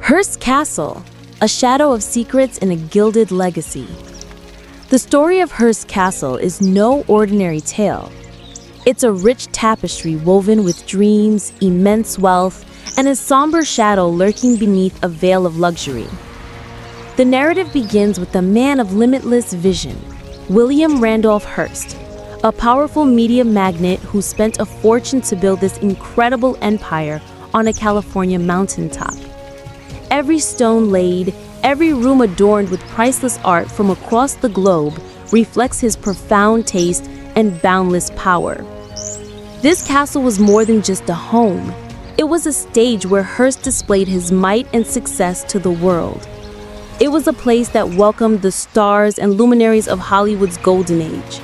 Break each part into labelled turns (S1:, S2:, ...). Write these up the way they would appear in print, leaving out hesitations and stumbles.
S1: Hearst Castle, a shadow of secrets and a gilded legacy. The story of Hearst Castle is no ordinary tale. It's a rich tapestry woven with dreams, immense wealth, and a somber shadow lurking beneath a veil of luxury. The narrative begins with a man of limitless vision, William Randolph Hearst, a powerful media magnate who spent a fortune to build this incredible empire on a California mountaintop. Every stone laid, every room adorned with priceless art from across the globe reflects his profound taste and boundless power. This castle was more than just a home. It was a stage where Hearst displayed his might and success to the world. It was a place that welcomed the stars and luminaries of Hollywood's golden age.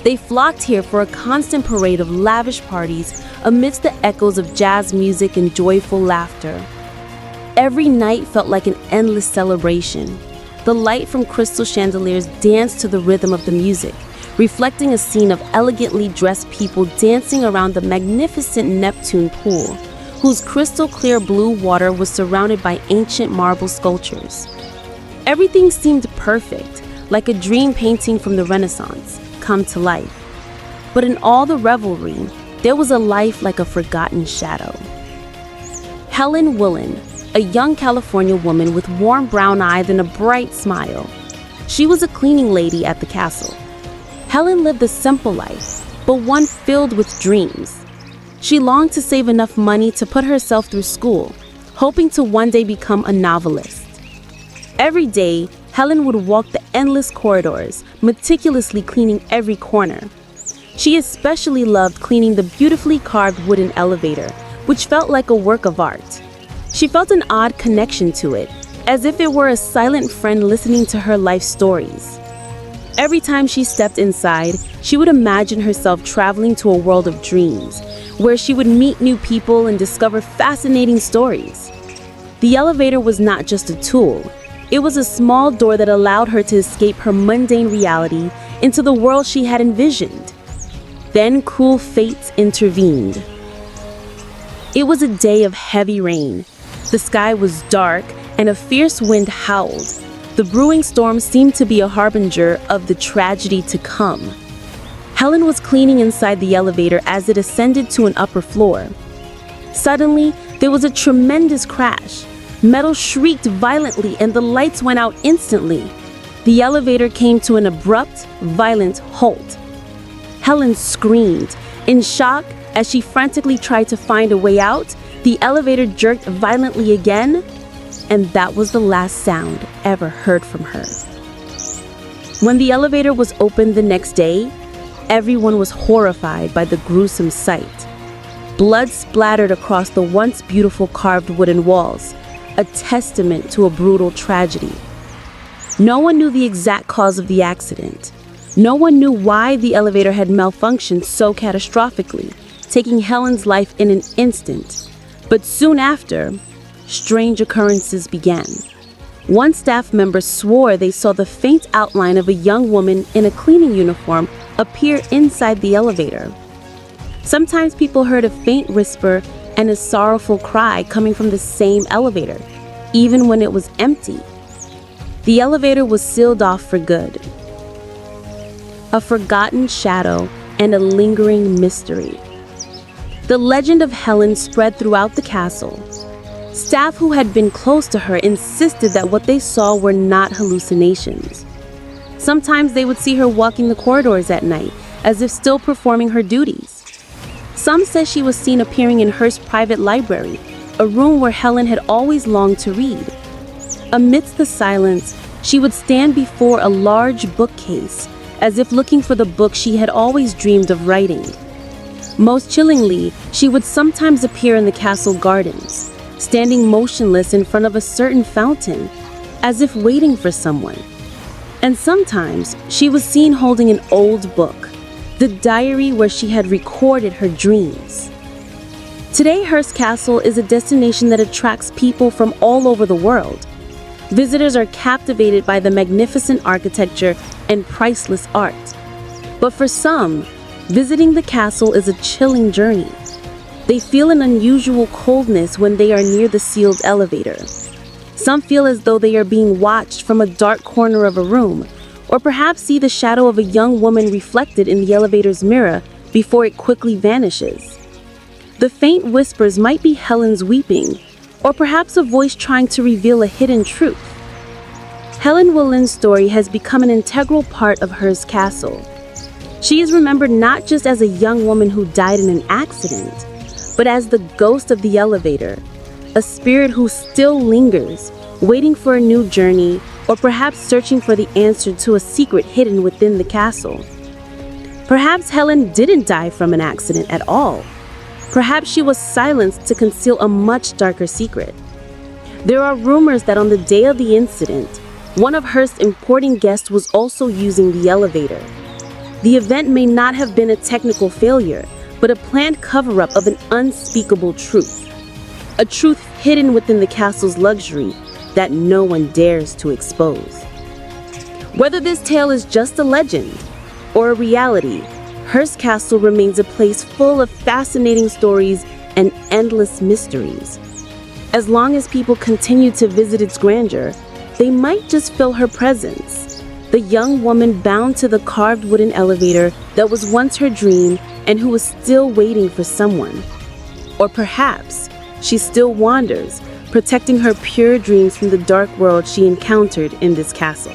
S1: They flocked here for a constant parade of lavish parties amidst the echoes of jazz music and joyful laughter. Every night felt like an endless celebration. The light from crystal chandeliers danced to the rhythm of the music, reflecting a scene of elegantly dressed people dancing around the magnificent Neptune pool, whose crystal-clear blue water was surrounded by ancient marble sculptures. Everything seemed perfect, like a dream painting from the Renaissance, come to life. But in all the revelry, there was a life like a forgotten shadow. Helen Willen, a young California woman with warm brown eyes and a bright smile. She was a cleaning lady at the castle. Helen lived a simple life, but one filled with dreams. She longed to save enough money to put herself through school, hoping to one day become a novelist. Every day, Helen would walk the endless corridors, meticulously cleaning every corner. She especially loved cleaning the beautifully carved wooden elevator, which felt like a work of art. She felt an odd connection to it, as if it were a silent friend listening to her life stories. Every time she stepped inside, she would imagine herself traveling to a world of dreams, where she would meet new people and discover fascinating stories. The elevator was not just a tool. It was a small door that allowed her to escape her mundane reality into the world she had envisioned. Then cruel fate intervened. It was a day of heavy rain. The sky was dark and a fierce wind howled. The brewing storm seemed to be a harbinger of the tragedy to come. Helen was cleaning inside the elevator as it ascended to an upper floor. Suddenly, there was a tremendous crash. Metal shrieked violently and the lights went out instantly. The elevator came to an abrupt, violent halt. Helen screamed. In shock, as she frantically tried to find a way out, the elevator jerked violently again, and that was the last sound ever heard from her. When the elevator was opened the next day, everyone was horrified by the gruesome sight. Blood splattered across the once beautiful carved wooden walls, a testament to a brutal tragedy. No one knew the exact cause of the accident. No one knew why the elevator had malfunctioned so catastrophically, taking Helen's life in an instant. But soon after, strange occurrences began. One staff member swore they saw the faint outline of a young woman in a cleaning uniform appear inside the elevator. Sometimes people heard a faint whisper and a sorrowful cry coming from the same elevator, even when it was empty. The elevator was sealed off for good. A forgotten shadow and a lingering mystery. The legend of Helen spread throughout the castle. Staff who had been close to her insisted that what they saw were not hallucinations. Sometimes they would see her walking the corridors at night, as if still performing her duties. Some said she was seen appearing in Hearst's private library, a room where Helen had always longed to read. Amidst the silence, she would stand before a large bookcase, as if looking for the book she had always dreamed of writing. Most chillingly, she would sometimes appear in the castle gardens, standing motionless in front of a certain fountain, as if waiting for someone. And sometimes she was seen holding an old book, the diary where she had recorded her dreams. Today, Hearst Castle is a destination that attracts people from all over the world. Visitors are captivated by the magnificent architecture and priceless art. But for some, visiting the castle is a chilling journey. They feel an unusual coldness when they are near the sealed elevator. Some feel as though they are being watched from a dark corner of a room, or perhaps see the shadow of a young woman reflected in the elevator's mirror before it quickly vanishes. The faint whispers might be Helen's weeping, or perhaps a voice trying to reveal a hidden truth. Helen Willen's story has become an integral part of Hearst Castle. She is remembered not just as a young woman who died in an accident, but as the ghost of the elevator, a spirit who still lingers, waiting for a new journey, or perhaps searching for the answer to a secret hidden within the castle. Perhaps Helen didn't die from an accident at all. Perhaps she was silenced to conceal a much darker secret. There are rumors that on the day of the incident, one of Hearst's important guests was also using the elevator. The event may not have been a technical failure, but a planned cover-up of an unspeakable truth. A truth hidden within the castle's luxury that no one dares to expose. Whether this tale is just a legend or a reality, Hearst Castle remains a place full of fascinating stories and endless mysteries. As long as people continue to visit its grandeur, they might just feel her presence. The young woman bound to the carved wooden elevator that was once her dream and who was still waiting for someone. Or perhaps she still wanders, protecting her pure dreams from the dark world she encountered in this castle.